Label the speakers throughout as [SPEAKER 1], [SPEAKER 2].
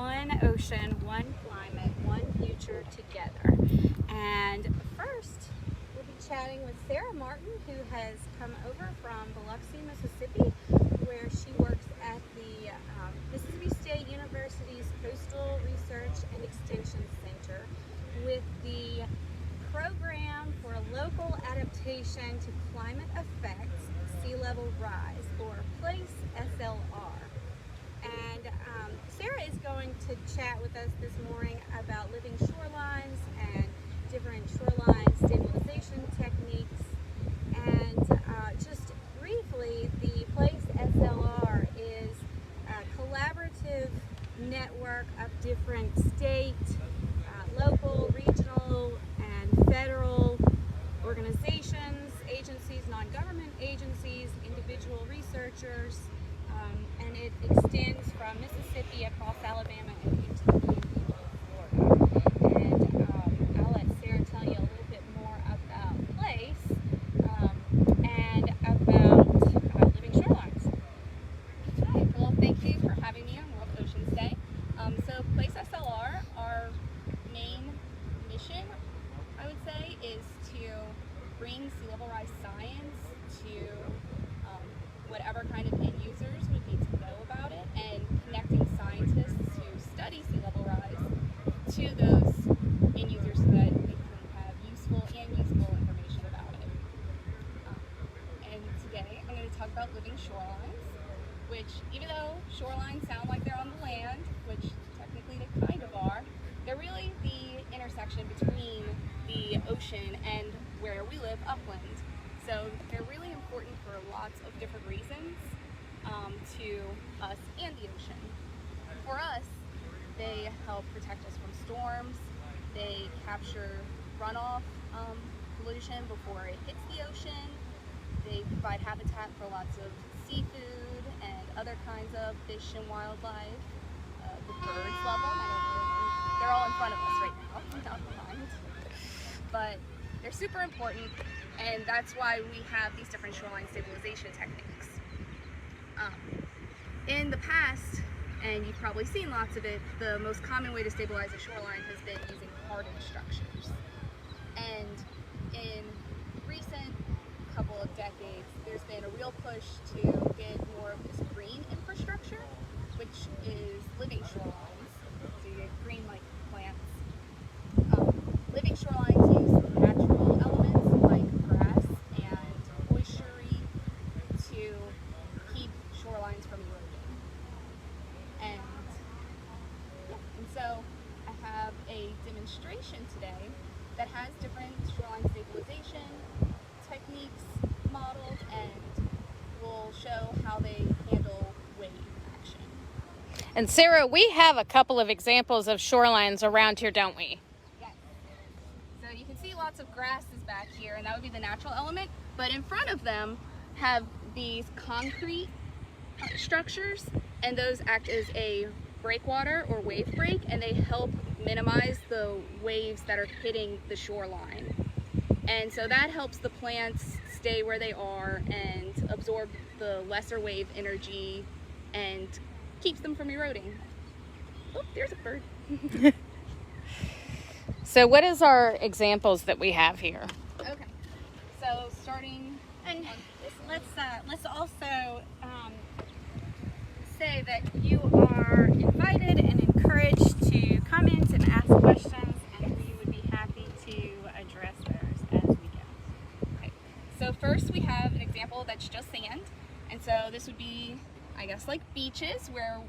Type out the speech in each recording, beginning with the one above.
[SPEAKER 1] one ocean, one climate, one future together. And first, we'll be chatting with Sara Martin, who has come over from Biloxi, Mississippi, where she works at the Mississippi State University's Coastal Research and Extension Center with the Program for Local Adaptation to Climate Effects Sea Level Rise, or PlaceSLR. And Sara is going to chat with us this morning about living shorelines and different shoreline stabilization techniques. And just briefly, the PlaceSLR is a collaborative network of different state, local, regional, and federal organizations, agencies, non-government agencies, individual researchers, and it extends from Mississippi across Alabama and into the Panhandle of Florida. And I'll let Sara tell you a little bit more about Place and about living shorelines.
[SPEAKER 2] Hi, well, thank you for having me on World Oceans Day. So PlaceSLR, our main mission, I would say, is to bring sea level rise science to whatever kind of end users would need to know about it, and connecting scientists who study sea level rise to those end users so that they can have useful and useful information about it. And today I'm going to talk about living shorelines, which, even though shorelines sound like they're on the land, which technically they kind of are, they're really the intersection between the ocean and where we live upland. So they're really important for lots of different reasons to us and the ocean. For us, they help protect us from storms, they capture runoff pollution before it hits the ocean, they provide habitat for lots of seafood and other kinds of fish and wildlife. The birds love them. They're all in front of us right now, not behind. But they're super important, and that's why we have these different shoreline stabilization techniques. In the past, and you've probably seen lots of it, the most common way to stabilize a shoreline has been using hardened structures. And in recent couple of decades, there's been a real push to get more of this green infrastructure, which is living shorelines. So you get green like plants. Living shorelines use natural elements like grass and moisture to keep shorelines from eroding. And so I have a demonstration today that has different shoreline stabilization techniques modeled, and will show how they handle wave action.
[SPEAKER 3] And Sara, we have a couple of examples of shorelines around here, don't we?
[SPEAKER 2] Yes. So you can see lots of grasses back here, and that would be the natural element, but in front of them have these concrete structures, and those act as a breakwater or wave break, and they help minimize the waves that are hitting the shoreline. And so that helps the plants stay where they are and absorb the lesser wave energy and keeps them from eroding. Oh, there's a bird.
[SPEAKER 3] So what is our examples that we have here?
[SPEAKER 2] Okay, so starting
[SPEAKER 1] And let's also say that you are invited and encouraged to comment and ask questions, and we would be happy to address those as we go.
[SPEAKER 2] Okay, so first we have an example that's just sand, and so this would be, I guess, like beaches where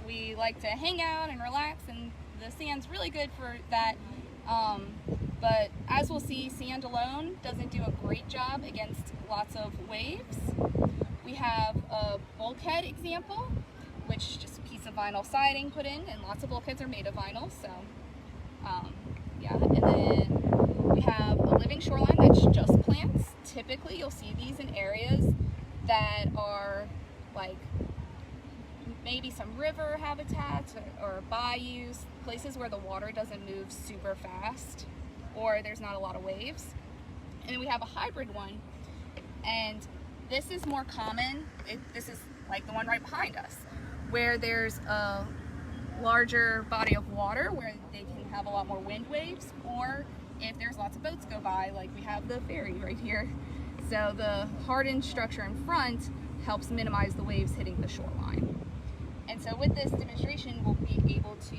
[SPEAKER 2] we like to hang out and relax, and the sand's really good for that. But as we'll see, sand alone doesn't do a great job against lots of waves. We have a bulkhead example, which is just a piece of vinyl siding put in, and lots of bulkheads are made of vinyl, so yeah. And then we have a living shoreline that's just plants. Typically you'll see these in areas that are like maybe some river habitats or bayous, places where the water doesn't move super fast or there's not a lot of waves. And then we have a hybrid one, and this is more common. This is like the one right behind us, where there's a larger body of water where they can have a lot more wind waves, or if there's lots of boats go by, like we have the ferry right here. So the hardened structure in front helps minimize the waves hitting the shoreline. And so with this demonstration, we'll be able to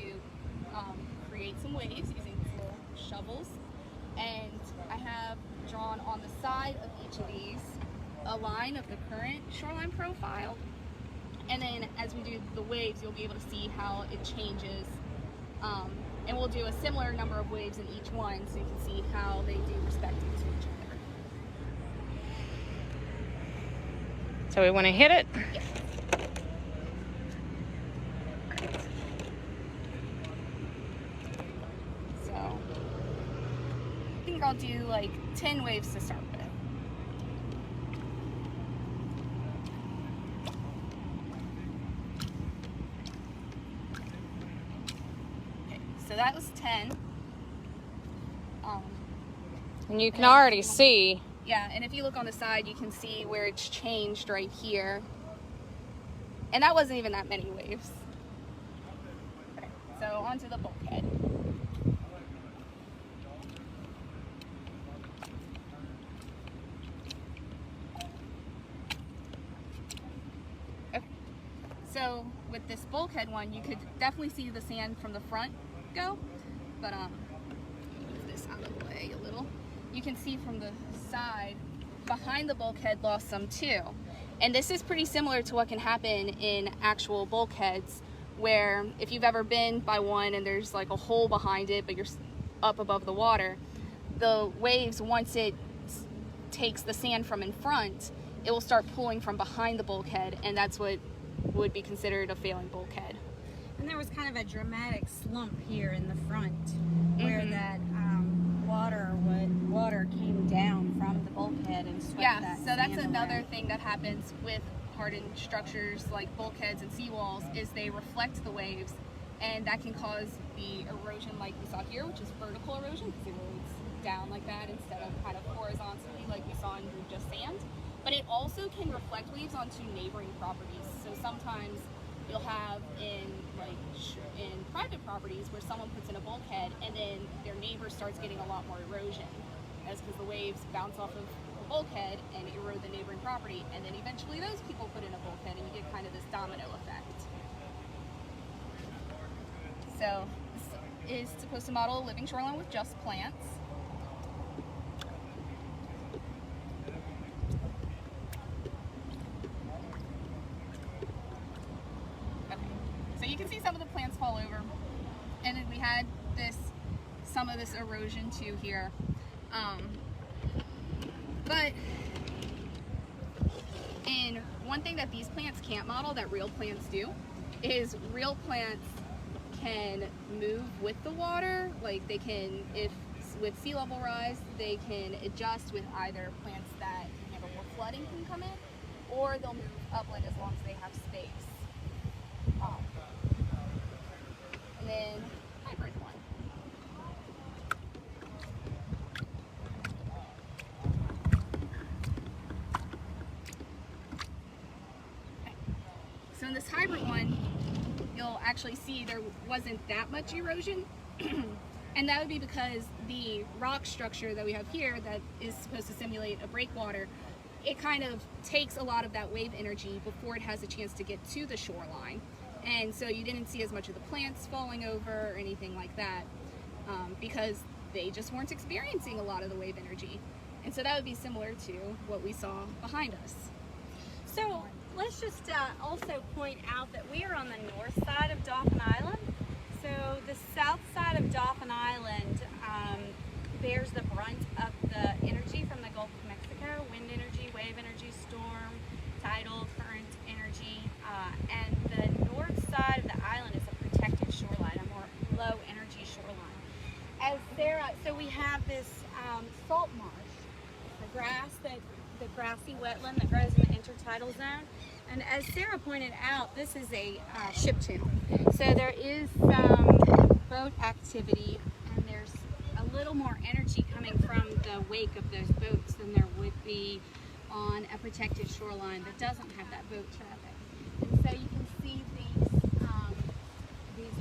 [SPEAKER 2] create some waves using these little shovels. And I have drawn on the side of each of these a line of the current shoreline profile. And then as we do the waves, you'll be able to see how it changes. And we'll do a similar number of waves in each one so you can see how they do respective to each other.
[SPEAKER 3] So we want to hit it?
[SPEAKER 2] Yes. Perfect. So I think I'll do like 10 waves to start with. So that was 10.
[SPEAKER 3] And you can already see.
[SPEAKER 2] Yeah, and if you look on the side, you can see where it's changed right here. And that wasn't even that many waves. Okay, so onto the bulkhead. Okay, so with this bulkhead one, you could definitely see the sand from the front go, but move this out of the way a little. You can see from the side behind the bulkhead lost some too. And this is pretty similar to what can happen in actual bulkheads, where if you've ever been by one and there's like a hole behind it but you're up above the water, the waves, once it takes the sand from in front, it will start pulling from behind the bulkhead, and that's what would be considered a failing bulkhead.
[SPEAKER 1] And there was kind of a dramatic slump here in the front where that water came down from the bulkhead and swept that
[SPEAKER 2] Yeah, so
[SPEAKER 1] sand
[SPEAKER 2] that's another
[SPEAKER 1] away.
[SPEAKER 2] thing that happens with hardened structures like bulkheads and seawalls, is they reflect the waves, and that can cause the erosion like we saw here, which is vertical erosion because it erodes down like that instead of kind of horizontally like we saw in just sand. But it also can reflect waves onto neighboring properties. So sometimes you'll have in private properties where someone puts in a bulkhead and then their neighbor starts getting a lot more erosion. That's because the waves bounce off of the bulkhead and erode the neighboring property, and then eventually those people put in a bulkhead and you get kind of this domino effect. So this is supposed to model a living shoreline with just plants. So you can see some of the plants fall over, and then we had some of this erosion too here. But one thing that these plants can't model that real plants do is real plants can move with the water. Like they can, if with sea level rise, they can adjust with either plants that can handle more flooding can come in, or they'll move upland as long as they have space. And then hybrid one. Okay. So in this hybrid one, you'll actually see there wasn't that much erosion. And that would be because the rock structure that we have here that is supposed to simulate a breakwater, it kind of takes a lot of that wave energy before it has a chance to get to the shoreline. And so you didn't see as much of the plants falling over or anything like that because they just weren't experiencing a lot of the wave energy. And so that would be similar to what we saw behind us.
[SPEAKER 1] So let's just also point out that we are on the north side of Dauphin Island. So the south side of Dauphin Island bears the brunt of the energy from the Gulf of Mexico: wind energy, wave energy, storm, tidal, current energy, and the north side of the island is a protected shoreline, a more low energy shoreline. As Sarah, so we have this salt marsh, the grassy wetland that grows in the intertidal zone. And as Sarah pointed out, this is a ship channel. So there is some boat activity, and there's a little more energy coming from the wake of those boats than there would be on a protected shoreline that doesn't have that boat traffic. And so you can see these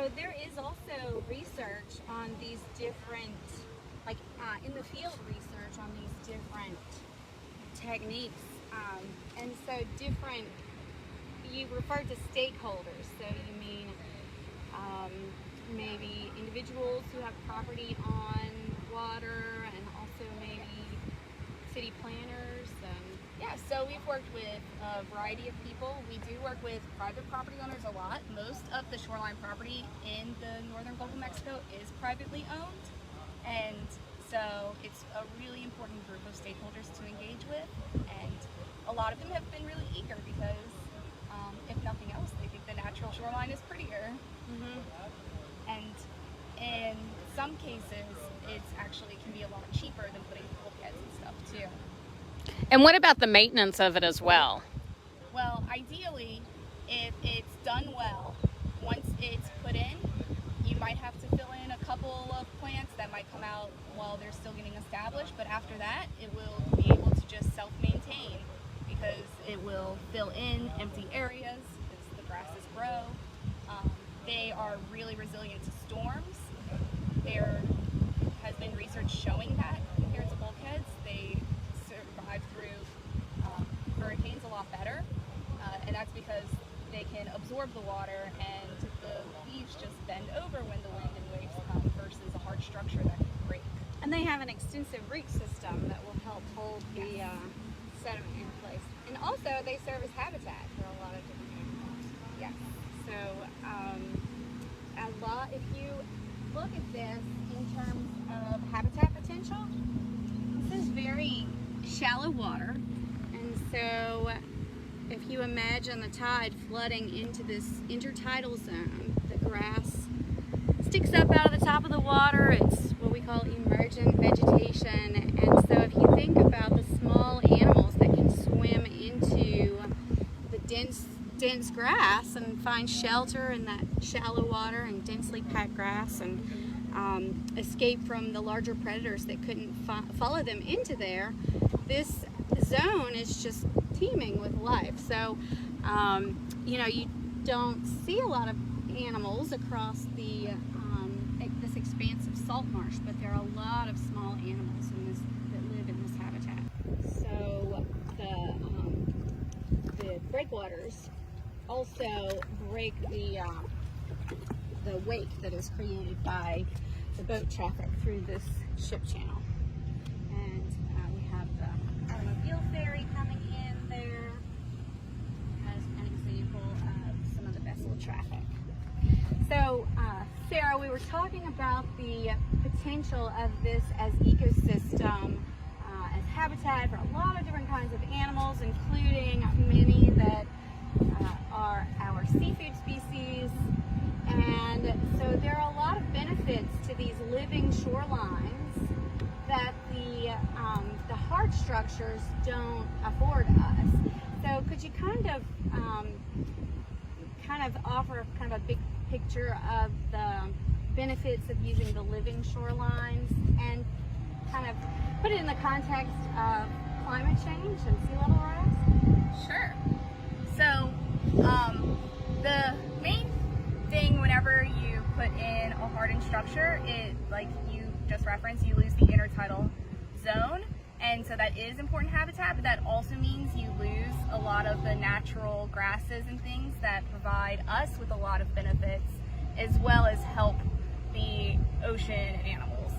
[SPEAKER 1] so there is also research on these different, like in the field research on these different techniques. And so different, you referred to stakeholders, so you mean maybe individuals who have property on water, and also maybe city planners.
[SPEAKER 2] Yeah, so we've worked with a variety of people. We do work with private property owners a lot. Most of the shoreline property in the northern Gulf of Mexico is privately owned, and so it's a really important group of stakeholders to engage with, and a lot of them have been really eager because if nothing else, they think the natural shoreline is prettier. And in some cases, it's actually can be a lot cheaper than putting bulkheads and stuff too.
[SPEAKER 3] And what about the maintenance of it as well?
[SPEAKER 2] Well, ideally, if it's done well, once it's put in, you might have to fill in a couple of plants that might come out while they're still getting established, but after that, it will be able to just self-maintain because it will fill in empty areas as the grasses grow. They are really resilient to storms. There has been research showing that compared to bulkheads, they survive through hurricanes a lot better, and that's because they can absorb the water and the leaves just bend over when the wind and waves come versus a hard structure that can break.
[SPEAKER 1] And they have an extensive root system that will help hold the sediment in place. And also they serve as habitat for a lot of different animals.
[SPEAKER 2] Yes.
[SPEAKER 1] So if you look at this in terms of habitat potential, this is very shallow water. And so if you imagine the tide flooding into this intertidal zone, the grass sticks up out of the top of the water. It's what we call emergent vegetation. And so if you think about the small animals that can swim into the dense grass and find shelter in that shallow water and densely packed grass, and escape from the larger predators that couldn't follow them into there, this zone is just teeming with life. So you don't see a lot of animals across the this expansive salt marsh, but there are a lot of small animals that live in this habitat. So the breakwaters also break the wake that is created by the boat traffic through this ship channel. And we have the automobile ferry coming in there as an example of some of the vessel traffic. So, Sarah, we were talking about the potential of this as ecosystem, as habitat for a lot of different kinds of animals, including many that are our seafood species. And so there are a lot of benefits to these living shorelines that the hard structures don't afford us. So could you kind of offer kind of a big picture of the benefits of using the living shorelines and kind of put it in the context of climate change and sea level rise?
[SPEAKER 2] Sure. So the main thing whenever you put in a hardened structure, it, like you just referenced, you lose the intertidal zone, and so that is important habitat, but that also means you lose a lot of the natural grasses and things that provide us with a lot of benefits, as well as help the ocean and animals.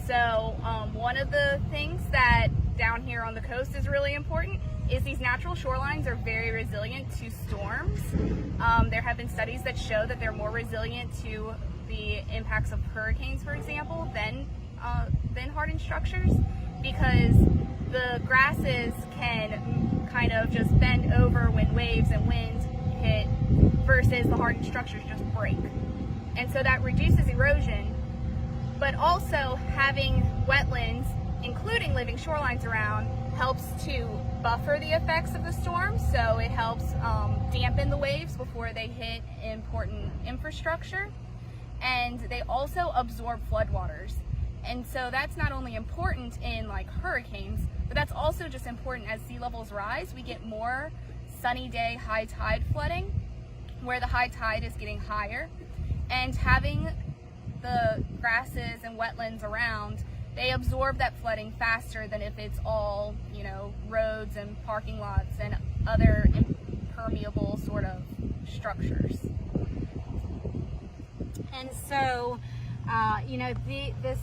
[SPEAKER 2] So one of the things that down here on the coast is really important is these natural shorelines are very resilient to storms. There have been studies that show that they're more resilient to the impacts of hurricanes, for example, than hardened structures, because the grasses can kind of just bend over when waves and wind hit versus the hardened structures just break. And so that reduces erosion, but also having wetlands, including living shorelines around, helps to buffer the effects of the storm. So it helps dampen the waves before they hit important infrastructure. And they also absorb floodwaters. And so that's not only important in like hurricanes, but that's also just important as sea levels rise. We get more sunny day high tide flooding where the high tide is getting higher. And having the grasses and wetlands around, they absorb that flooding faster than if it's all, you know, roads and parking lots and other impermeable sort of structures.
[SPEAKER 1] And so, you know, this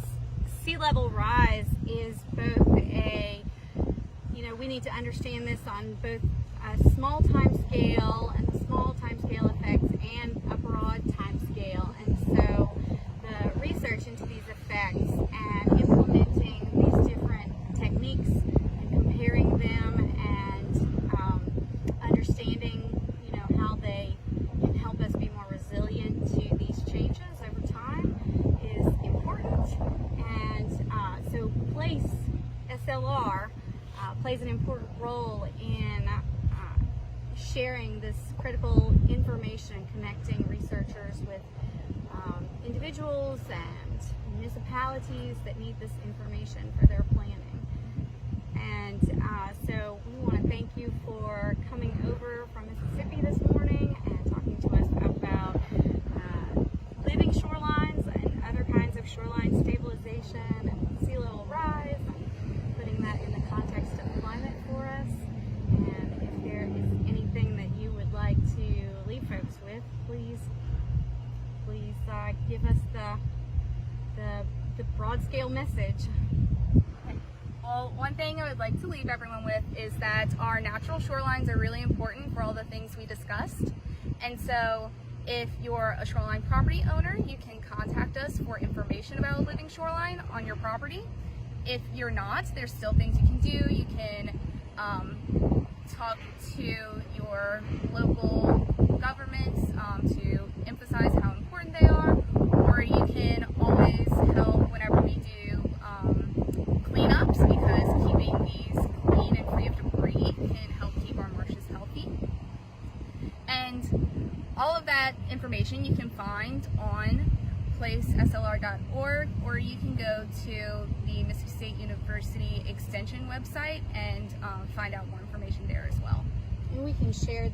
[SPEAKER 1] sea level rise is both a, you know, we need to understand this on both a small time scale and the small time scale effects and a broad time scale. And so the research into these effects and implementing these different techniques and comparing them and understanding, you know, how they can help us be more resilient to these changes over time is important. And so PlaceSLR plays an important role in sharing this critical information, connecting researchers with individuals and municipalities that need this information for their planning. And so we want to thank you for coming over from Mississippi this morning and talking to us about living shorelines and other kinds of shoreline stabilization and sea level rise, and putting that in the context of climate for us. And if there is anything that you would like to leave folks with, please give us the broad scale message.
[SPEAKER 2] Well, one thing I would like to leave everyone with is that our natural shorelines are really important for all the things we discussed. And so if you're a shoreline property owner, you can contact us for information about a living shoreline on your property. If you're not, there's still things you can do. You can talk to your local governments to emphasize how important they are, or you can always help whenever we do cleanups, because keeping these clean and free of debris can help keep our marshes healthy. And all of that information you can find on PlaceSLR.org, or you can go to the Mississippi State University Extension website and find out more information there as well.
[SPEAKER 1] And we can share a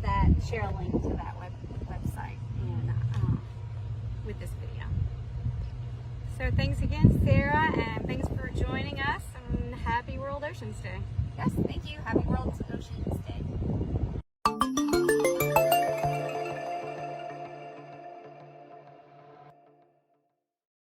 [SPEAKER 1] link to that website with this video. So thanks again, Sarah, and thanks for joining us, and happy World Oceans Day.
[SPEAKER 2] Yes, thank you. Happy World Oceans Day.